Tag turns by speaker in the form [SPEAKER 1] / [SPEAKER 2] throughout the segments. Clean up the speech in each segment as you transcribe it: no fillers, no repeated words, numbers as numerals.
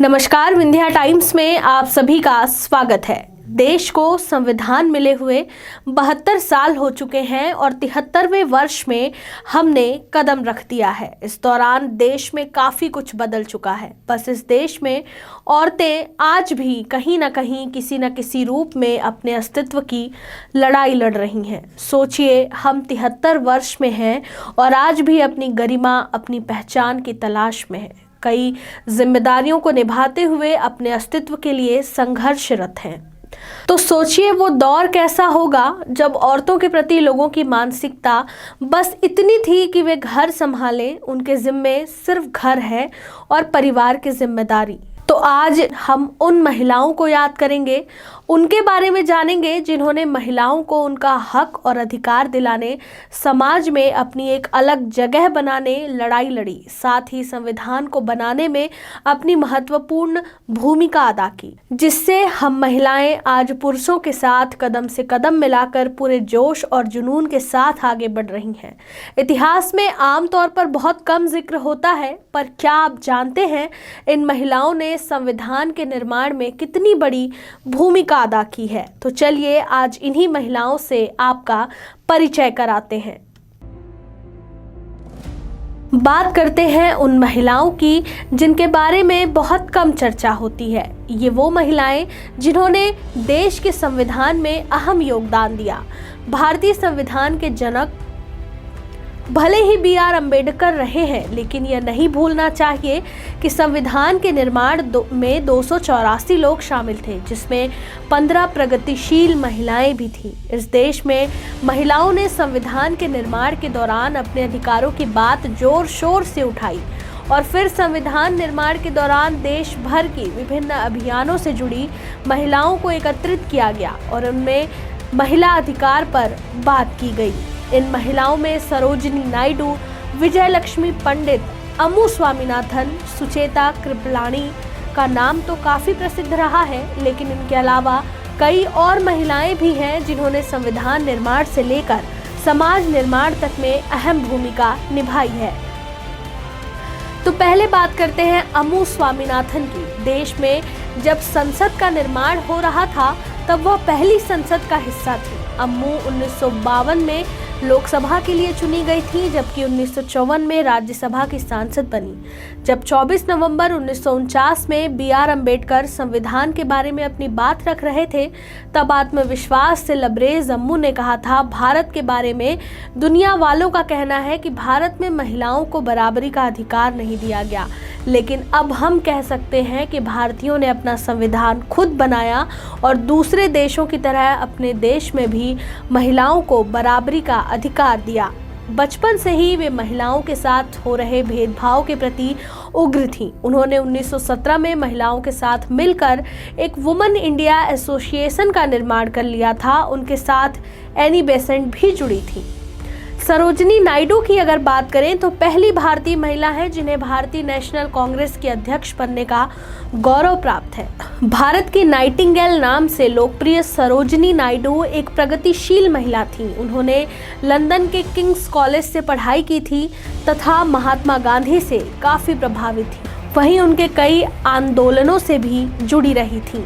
[SPEAKER 1] नमस्कार, विंध्या टाइम्स में आप सभी का स्वागत है। देश को संविधान मिले हुए 72 साल हो चुके हैं और 73वें वर्ष में हमने कदम रख दिया है। इस दौरान देश में काफ़ी कुछ बदल चुका है। बस इस देश में औरतें आज भी कहीं ना कहीं किसी न किसी रूप में अपने अस्तित्व की लड़ाई लड़ रही हैं। सोचिए, हम 73 वर्ष में हैं और आज भी अपनी गरिमा, अपनी पहचान की तलाश में हैं। कई जिम्मेदारियों को निभाते हुए अपने अस्तित्व के लिए संघर्षरत हैं। तो सोचिए, वो दौर कैसा होगा जब औरतों के प्रति लोगों की मानसिकता बस इतनी थी कि वे घर संभालें, उनके जिम्मे सिर्फ घर है और परिवार की जिम्मेदारी। तो आज हम उन महिलाओं को याद करेंगे, उनके बारे में जानेंगे जिन्होंने महिलाओं को उनका हक और अधिकार दिलाने, समाज में अपनी एक अलग जगह बनाने लड़ाई लड़ी, साथ ही संविधान को बनाने में अपनी महत्वपूर्ण भूमिका अदा की, जिससे हम महिलाएं आज पुरुषों के साथ कदम से कदम मिलाकर पूरे जोश और जुनून के साथ आगे बढ़ रही हैं। इतिहास में आमतौर पर बहुत कम जिक्र होता है, पर क्या आप जानते हैं इन महिलाओं ने संविधान के निर्माण में कितनी बड़ी भूमिका अदा की है? तो चलिए आज इन्हीं महिलाओं से आपका परिचय कराते हैं। बात करते हैं उन महिलाओं की जिनके बारे में बहुत कम चर्चा होती है। ये वो महिलाएं जिन्होंने देश के संविधान में अहम योगदान दिया। भारतीय संविधान के जनक भले ही B.R. अम्बेडकर रहे हैं, लेकिन यह नहीं भूलना चाहिए कि संविधान के निर्माण में 284 लोग शामिल थे, जिसमें 15 प्रगतिशील महिलाएं भी थीं। इस देश में महिलाओं ने संविधान के निर्माण के दौरान अपने अधिकारों की बात जोर शोर से उठाई और फिर संविधान निर्माण के दौरान देश भर की विभिन्न अभियानों से जुड़ी महिलाओं को एकत्रित किया गया और उनमें महिला अधिकार पर बात की गई। इन महिलाओं में सरोजिनी नायडू, विजयलक्ष्मी पंडित, अम्मू स्वामीनाथन, सुचेता कृपलानी का नाम तो काफ़ी प्रसिद्ध रहा है, लेकिन इनके अलावा कई और महिलाएं भी हैं जिन्होंने संविधान निर्माण से लेकर समाज निर्माण तक में अहम भूमिका निभाई है। तो पहले बात करते हैं अम्मू स्वामीनाथन की। देश में जब संसद का निर्माण हो रहा था, तब वह पहली संसद का हिस्सा थी। अम्मू 1952 में लोकसभा के लिए चुनी गई थी, जबकि 1954 में राज्यसभा की सांसद बनी। जब 24 नवंबर 1949 में B.R. अम्बेडकर संविधान के बारे में अपनी बात रख रहे थे, तब आत्मविश्वास से लबरेज अम्मू ने कहा था, भारत के बारे में दुनिया वालों का कहना है कि भारत में महिलाओं को बराबरी का अधिकार नहीं दिया गया, लेकिन अब हम कह सकते हैं कि भारतीयों ने अपना संविधान खुद बनाया और दूसरे देशों की तरह अपने देश में भी महिलाओं को बराबरी का अधिकार दिया। बचपन से ही वे महिलाओं के साथ हो रहे भेदभाव के प्रति उग्र थीं। उन्होंने 1917 में महिलाओं के साथ मिलकर एक वुमेन इंडिया एसोसिएशन का निर्माण कर लिया था। उनके साथ एनी बेसेंट भी जुड़ी थी। सरोजिनी नायडू की अगर बात करें तो पहली भारतीय महिला है जिन्हें भारतीय नेशनल कांग्रेस की अध्यक्ष बनने का गौरव प्राप्त है। भारत की नाइटिंगेल नाम से लोकप्रिय सरोजिनी नायडू एक प्रगतिशील महिला थी। उन्होंने लंदन के किंग्स कॉलेज से पढ़ाई की थी तथा महात्मा गांधी से काफ़ी प्रभावित थी। वहीं उनके कई आंदोलनों से भी जुड़ी रही थी।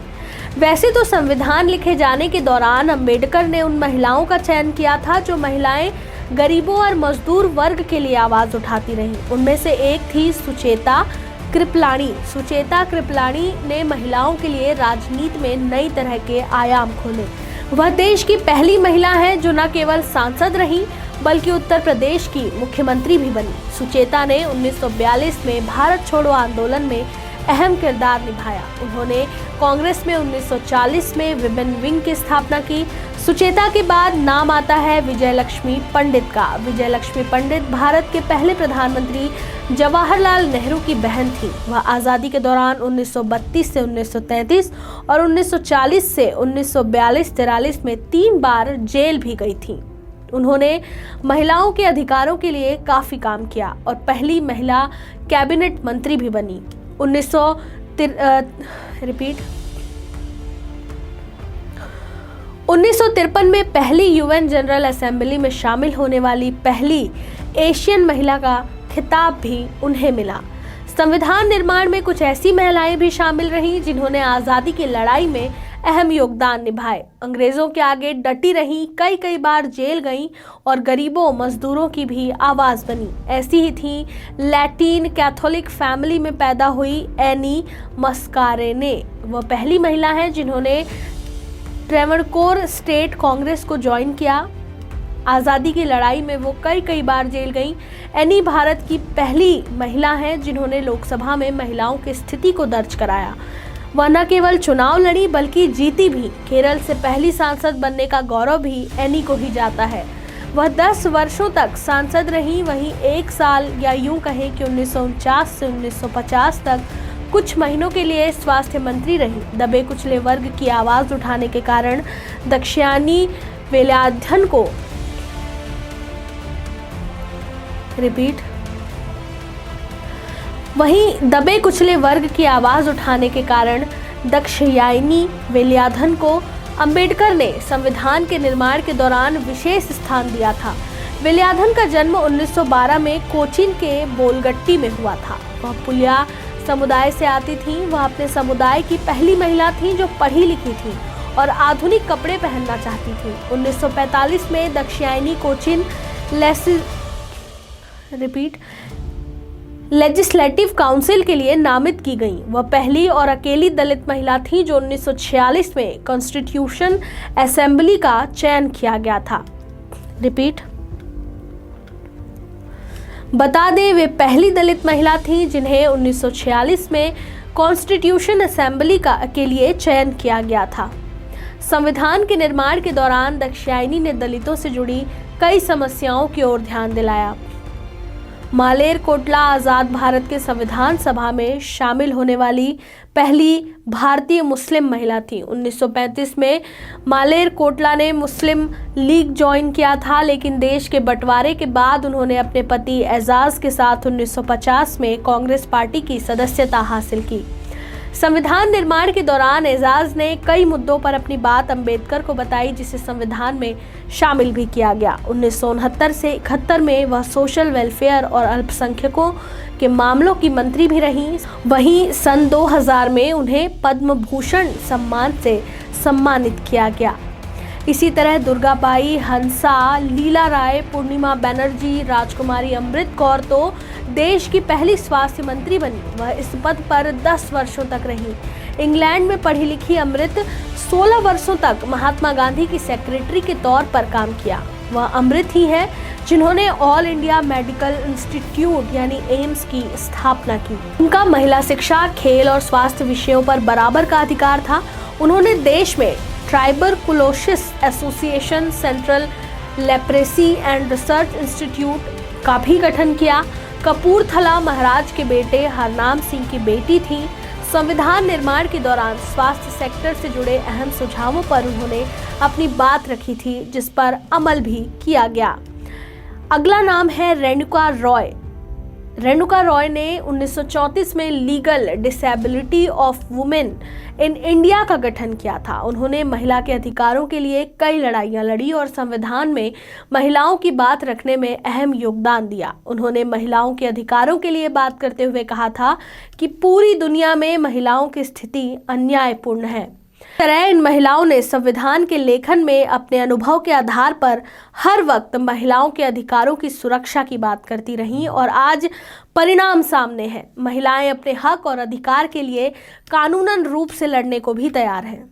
[SPEAKER 1] वैसे तो संविधान लिखे जाने के दौरान अम्बेडकर ने उन महिलाओं का चयन किया था जो महिलाएं गरीबों और मजदूर वर्ग के लिए आवाज़ उठाती रहीं। उनमें से एक थी सुचेता कृपलानी। सुचेता कृपलानी ने महिलाओं के लिए राजनीति में नई तरह के आयाम खोले। वह देश की पहली महिला है जो न केवल सांसद रही बल्कि उत्तर प्रदेश की मुख्यमंत्री भी बनी। सुचेता ने 1942 में भारत छोड़ो आंदोलन में अहम किरदार निभाया। उन्होंने कांग्रेस में 1940 में विमेन विंग की स्थापना की। सुचेता के बाद नाम आता है विजयलक्ष्मी पंडित का। विजयलक्ष्मी पंडित भारत के पहले प्रधानमंत्री जवाहरलाल नेहरू की बहन थी। वह आज़ादी के दौरान 1932 से 1933 और 1940 से 1942-43 में 3 बार जेल भी गई थी। उन्होंने महिलाओं के अधिकारों के लिए काफ़ी काम किया और पहली महिला कैबिनेट मंत्री भी बनी। 1953 में पहली UN जनरल असेंबली में शामिल होने वाली पहली एशियन महिला का खिताब भी उन्हें मिला। संविधान निर्माण में कुछ ऐसी महिलाएं भी शामिल रहीं जिन्होंने आज़ादी की लड़ाई में अहम योगदान निभाए, अंग्रेजों के आगे डटी रहीं, कई बार जेल गईं और गरीबों मजदूरों की भी आवाज़ बनी। ऐसी ही थी लैटिन कैथोलिक फैमिली में पैदा हुई एनी मस्कारेने। वह पहली महिला हैं जिन्होंने ट्रेवनकोर स्टेट कांग्रेस को ज्वाइन किया। आज़ादी की लड़ाई में वो कई बार जेल गईं। एनी भारत की पहली महिला हैं जिन्होंने लोकसभा में महिलाओं की स्थिति को दर्ज कराया। वह न केवल चुनाव लड़ी बल्कि जीती भी। केरल से पहली सांसद बनने का गौरव भी एनी को ही जाता है। वह 10 वर्षों तक सांसद रहीं। वहीं 1 साल या यूं कहें कि 1949 से 1950 तक कुछ महीनों के लिए स्वास्थ्य मंत्री रही। दबे कुचले वर्ग की आवाज़ उठाने के कारण दक्षियानी वेलाध्यन को वहीं दबे कुचले वर्ग की आवाज उठाने के कारण दक्षयायनी वेलाध्यन को अंबेडकर ने संविधान के निर्माण के दौरान विशेष स्थान दिया था। वेलाध्यन का जन्म 1912 में कोचीन के बोलगट्टी में हुआ था। वह पुलिया समुदाय से आती थी। वह अपने समुदाय की पहली महिला थी जो पढ़ी लिखी थी और आधुनिक कपड़े पहनना चाहती थी। 1945 में दक्षयायनी कोचीन लेजिस्लेटिव काउंसिल के लिए नामित की गई। वह पहली और अकेली दलित महिला थी जो 1946 में कॉन्स्टिट्यूशन असेंबली का चयन किया गया था। बता दें, वे पहली दलित महिला थी जिन्हें 1946 में कॉन्स्टिट्यूशन असेंबली के लिए चयन किया गया था। संविधान के निर्माण के दौरान दक्षयायनी ने दलितों से जुड़ी कई समस्याओं की ओर ध्यान दिलाया। मालेरकोटला आज़ाद भारत के संविधान सभा में शामिल होने वाली पहली भारतीय मुस्लिम महिला थी। 1935 में मालेरकोटला ने मुस्लिम लीग ज्वाइन किया था, लेकिन देश के बंटवारे के बाद उन्होंने अपने पति एजाज के साथ 1950 में कांग्रेस पार्टी की सदस्यता हासिल की। संविधान निर्माण के दौरान एजाज ने कई मुद्दों पर अपनी बात अंबेडकर को बताई, जिसे संविधान में शामिल भी किया गया। 1969 से 71 में वह सोशल वेलफेयर और अल्पसंख्यकों के मामलों की मंत्री भी रहीं। वहीं सन 2000 में उन्हें पद्म भूषण सम्मान से सम्मानित किया गया। इसी तरह दुर्गाबाई, हंसा, लीला राय, पूर्णिमा बनर्जी, राजकुमारी अमृत कौर तो देश की पहली स्वास्थ्य मंत्री बनी। वह इस पद पर 10 वर्षों तक रही। इंग्लैंड में पढ़ी लिखी अमृत 16 वर्षों तक महात्मा गांधी की सेक्रेटरी के तौर पर काम किया। वह अमृत ही है जिन्होंने ऑल इंडिया मेडिकल इंस्टीट्यूट यानी एम्स की स्थापना की। उनका महिला शिक्षा, खेल और स्वास्थ्य विषयों पर बराबर का अधिकार था। उन्होंने देश में tuberculosis association, central leprosy and research institute का भी गठन किया। कपूरथला महाराज के बेटे हरनाम सिंह की बेटी थी। संविधान निर्माण के दौरान स्वास्थ्य सेक्टर से जुड़े अहम सुझावों पर उन्होंने अपनी बात रखी थी, जिस पर अमल भी किया गया। अगला नाम है रेणुका रॉय। रेणुका रॉय ने 1934 में legal disability of women in India का गठन किया था। उन्होंने महिला के अधिकारों के लिए कई लड़ाइयां लड़ी और संविधान में महिलाओं की बात रखने में अहम योगदान दिया। उन्होंने महिलाओं के अधिकारों के लिए बात करते हुए कहा था कि पूरी दुनिया में महिलाओं की स्थिति अन्यायपूर्ण है। तरह इन महिलाओं ने संविधान के लेखन में अपने अनुभव के आधार पर हर वक्त महिलाओं के अधिकारों की सुरक्षा की बात करती रहीं और आज परिणाम सामने है। महिलाएं अपने हक और अधिकार के लिए कानूनन रूप से लड़ने को भी तैयार हैं।